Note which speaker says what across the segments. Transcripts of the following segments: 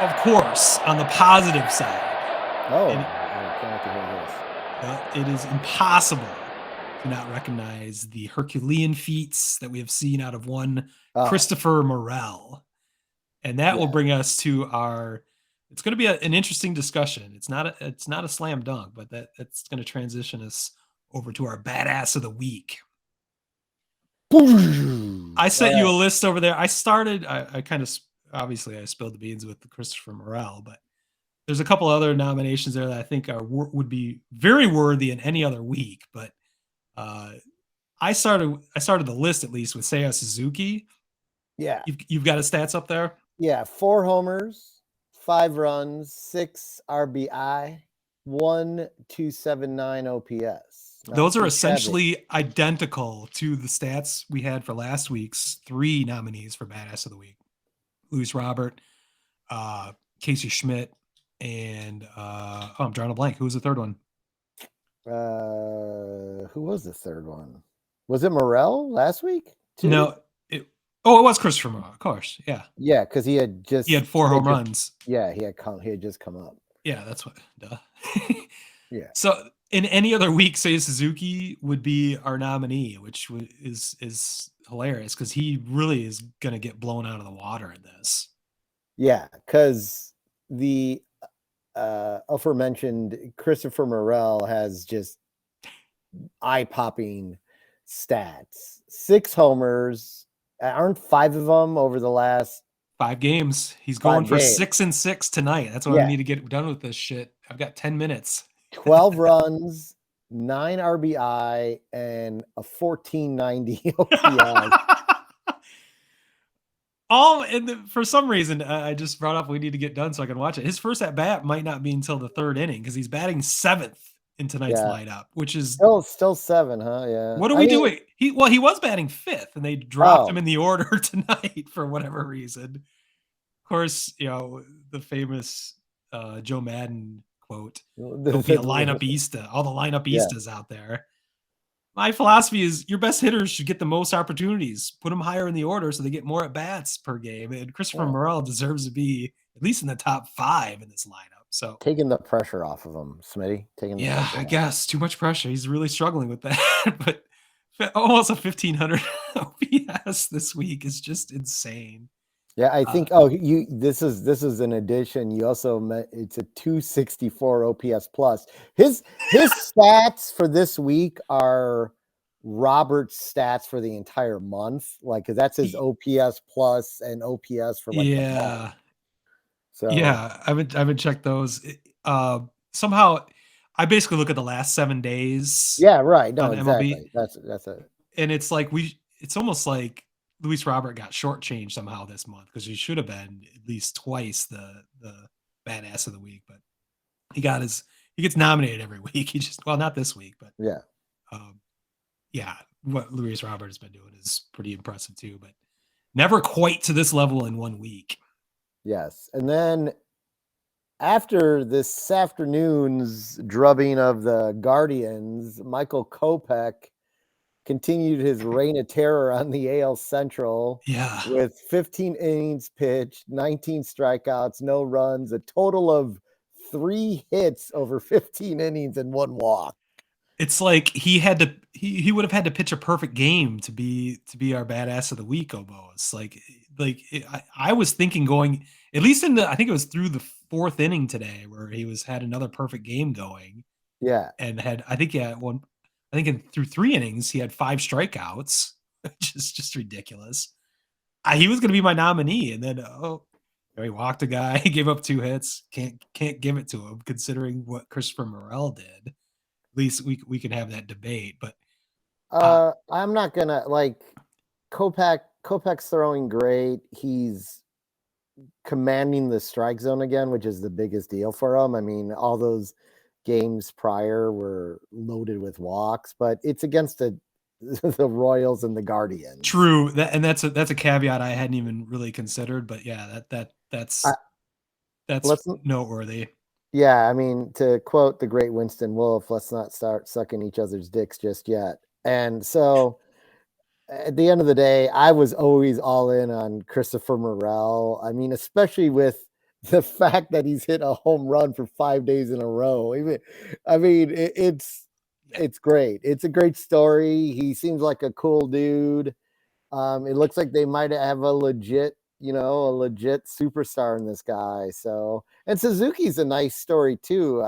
Speaker 1: of course, on the positive side,
Speaker 2: Oh,
Speaker 1: it,
Speaker 2: I can't wait to hear this.
Speaker 1: it is impossible to not recognize the Herculean feats that we have seen out of one
Speaker 2: Oh,
Speaker 1: Christopher Morel. And that will
Speaker 2: yeah.
Speaker 1: bring us to our. It's going to be an interesting discussion. It's not a slam dunk, but that's going to transition us over to our badass of the week. I
Speaker 2: All
Speaker 1: sent you a
Speaker 2: right.
Speaker 1: list over there. I kind of obviously I spilled the beans with the Christopher Morel, but there's a couple other nominations there that I think would be very worthy in any other week. But uh, I started the list at least with Seiya Suzuki.
Speaker 2: Yeah.
Speaker 1: You've got his stats up there.
Speaker 2: Yeah. 4 homers, 5 runs, 6 RBI, 1,279 OPS. Not
Speaker 1: Those are
Speaker 2: too shabby.
Speaker 1: essentially identical to the stats we had for last week's three nominees for Badass of the Week: Luis Robert, uh, Casey Schmidt, and I'm drawing a blank. Who was the third one?
Speaker 2: Who was the third one? Was it Morel last week too?
Speaker 1: No, it was Christopher Morel, of course. Yeah,
Speaker 2: Yeah, because
Speaker 1: he had four home runs.
Speaker 2: yeah, he had just come up.
Speaker 1: Yeah, that's what. Duh.
Speaker 2: Yeah.
Speaker 1: So in any other week, say Suzuki would be our nominee, which is hilarious because he really is going to get blown out of the water in this.
Speaker 2: Yeah, because the aforementioned Christopher Morel has just eye-popping stats. 6 homers. Aren't 5 of them over the last
Speaker 1: 5 games. He's going
Speaker 2: 5
Speaker 1: for
Speaker 2: games?
Speaker 1: 6-6 tonight. That's why we
Speaker 2: Yeah.
Speaker 1: need to get done with this shit. I've got 10 minutes.
Speaker 2: 12 runs, 9 RBI, and a 1490 OPS.
Speaker 1: For some reason, I just brought up we need to get done so I can watch it. His first at bat might not be until the third inning because he's batting seventh in tonight's
Speaker 2: Yeah.
Speaker 1: lineup, which is
Speaker 2: Still 7, huh? Yeah.
Speaker 1: what are
Speaker 2: I
Speaker 1: we
Speaker 2: mean,
Speaker 1: doing? He was batting fifth, and they dropped him
Speaker 2: oh,
Speaker 1: in the order tonight for whatever reason. Of course, the famous Joe Madden quote: "Don't be a lineup-ista." All the
Speaker 2: yeah.
Speaker 1: lineup-istas out there. My philosophy is your best hitters should get the most opportunities. Put them higher in the order so they get more at bats per game. And Christopher
Speaker 2: Yeah.
Speaker 1: Morel deserves to be at least in the top 5 in this lineup. So
Speaker 2: Taking the pressure off of him, Smitty. Taking the
Speaker 1: yeah,
Speaker 2: pressure
Speaker 1: I
Speaker 2: off.
Speaker 1: guess too much pressure. He's really struggling with that. But almost a 1,500 OPS this week is just insane.
Speaker 2: Yeah, I
Speaker 1: Uh,
Speaker 2: think. This is an addition. You also met. It's a 264 OPS plus. His stats for this week are Robert's stats for the entire month. Like, 'cause that's his OPS plus and OPS for like the month.
Speaker 1: yeah,
Speaker 2: So
Speaker 1: yeah. I haven't checked those. Somehow, I basically look at the last 7 days
Speaker 2: yeah, right. No,
Speaker 1: on MLB,
Speaker 2: exactly. That's a
Speaker 1: and it's almost like Luis Robert got shortchanged somehow this month because he should have been at least twice the badass of the week, but he gets nominated every week. He just not this week, but
Speaker 2: yeah.
Speaker 1: um, yeah, what Luis Robert has been doing is pretty impressive too, but never quite to this level in 1 week.
Speaker 2: Yes, and then after this afternoon's drubbing of the Guardians, Michael Kopech continued his reign of terror on the AL Central
Speaker 1: Yeah,
Speaker 2: with 15 innings pitched, 19 strikeouts, no runs, a total of 3 hits over 15 innings and 1 walk.
Speaker 1: it's like he would have had to pitch a perfect game to be our badass of the week almost. I was thinking going at least I think it was through the fourth inning today where he had another perfect game going
Speaker 2: Yeah.
Speaker 1: and had I think through 3 innings he had 5 strikeouts, which is just ridiculous. He was going to be my nominee, and then he walked a guy, he gave up 2 hits. Can't give it to him considering what Christopher Morel did. At least we can have that debate, but
Speaker 2: I'm not gonna like Kopech's throwing great. He's commanding the strike zone again, which is the biggest deal for him. I mean, all those games prior were loaded with walks, but it's against the the Royals and the Guardians.
Speaker 1: true. That's a caveat I hadn't even really considered, but yeah,
Speaker 2: I,
Speaker 1: that's
Speaker 2: let's
Speaker 1: noteworthy.
Speaker 2: Yeah, I mean, to quote the great Winston Wolfe, let's not start sucking each other's dicks just yet. And so at the end of the day, I was always all in on Christopher Morel. I mean, especially with the fact that he's hit a home run for 5 days in a row. I mean, it's great. It's a great story. He seems like a cool dude. It looks like they might have a legit, a legit superstar in this guy. So, and Suzuki's a nice story too.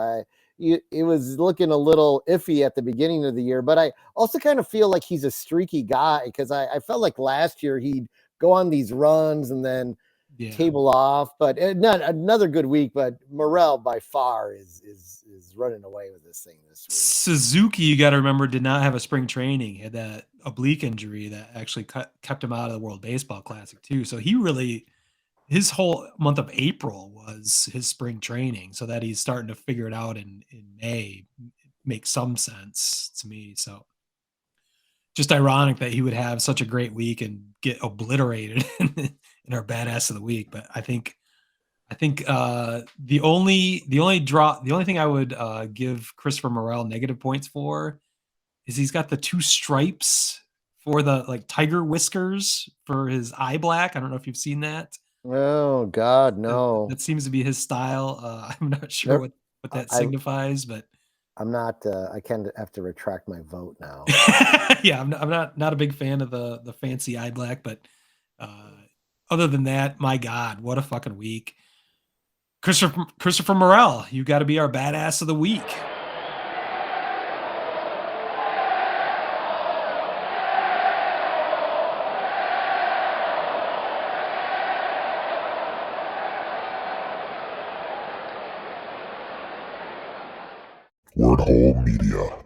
Speaker 2: It was looking a little iffy at the beginning of the year, but I also kind of feel like he's a streaky guy because I felt like last year he'd go on these runs and then
Speaker 1: Yeah.
Speaker 2: table off. But not another good week. But Morel by far is running away with this thing this week.
Speaker 1: Suzuki, you got to remember, did not have a spring training. He had that oblique injury that actually kept him out of the World Baseball Classic too. So he really, his whole month of April was his spring training. So that he's starting to figure it out in May makes some sense to me. So just ironic that he would have such a great week and get obliterated in our badass of the week. But I think the only thing I would give Christopher Morel negative points for is he's got the two stripes for the like tiger whiskers for his eye black. I don't know if you've seen that.
Speaker 2: Oh God,
Speaker 1: That,
Speaker 2: no.
Speaker 1: that seems to be his style. I'm not sure
Speaker 2: There,
Speaker 1: what that
Speaker 2: I
Speaker 1: signifies, but
Speaker 2: I'm not. I can't have to retract my vote now.
Speaker 1: yeah, I'm not a big fan of the fancy eye black, but uh, other than that, my God, what a fucking week. Christopher Morel, you got to be our badass of the week.
Speaker 3: Wordhole Media.